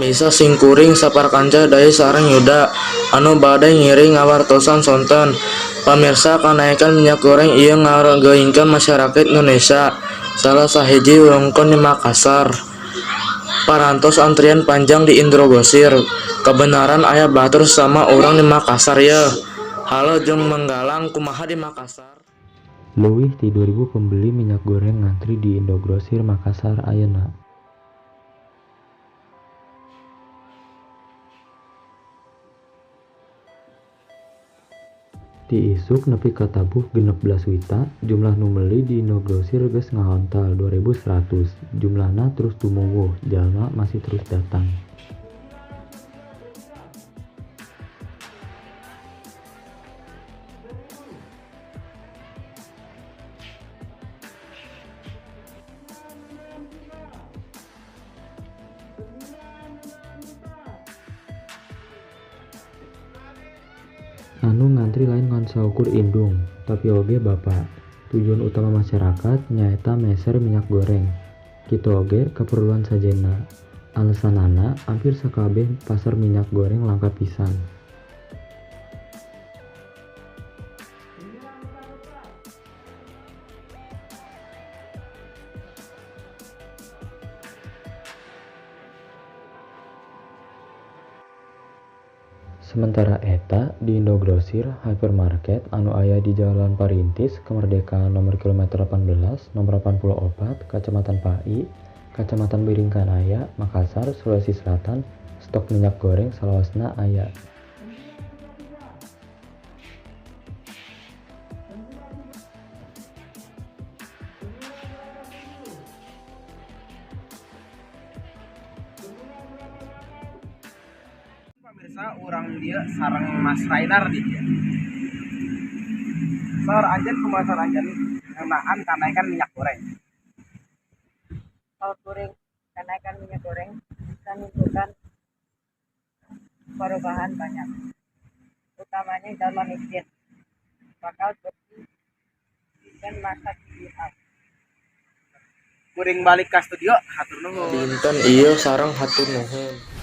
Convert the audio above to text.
Pamisa singkuring saparkanca daya sareng yuda anu badai ngiring ngawartosan sonten. Pamirsa, kanaikan minyak goreng ieu ngarugiikeun masyarakat Indonesia. Salah sahiji wewengkon di Makassar. Parantos antrian panjang di Indogrosir. Kebenaran aya batur sama orang di Makassar ya. Halo jeung Menggalang, kumaha di Makassar? Leuwih ti 2000 pembeli minyak goreng ngantri di Indogrosir Makassar ayeuna. Ti isuk nepi ka tabuh 16 wita, jumlah nu meuli di Indogrosir geus ngahontal 2100. Jumlahna terus tumuwuh, jalma masih terus datang. Anu ngantri lain ngan saukur indung, tapi oge bapak. Tujuan utama masyarakat nyaeta meser minyak goreng. Kitu oge kaperluan sajena. Alesanana hampir sakabeh pasar minyak goreng langka pisan. Sementara eta di Indogrosir hypermarket anu aya di Jalan Parintis Kemerdekaan nomor kilometer 18 nomor 84 Kacamatan Pai, Kacamatan Biringkanaya, Makassar, Sulawesi Selatan, stok minyak goreng salawasna aya. Pemirsa, orang dia sarang Mas Rainer di dia. Sor anjen kumasar anjen ngenaan kenaikan minyak goreng. Kalau goreng kenaikan minyak goreng menimbulkan perubahan banyak, utamanya dalam iklim bakal bersih dan masa dilihat. Kuring balik ke studio, hatur nuhun. Dinten ieu sareng hatur nuhun.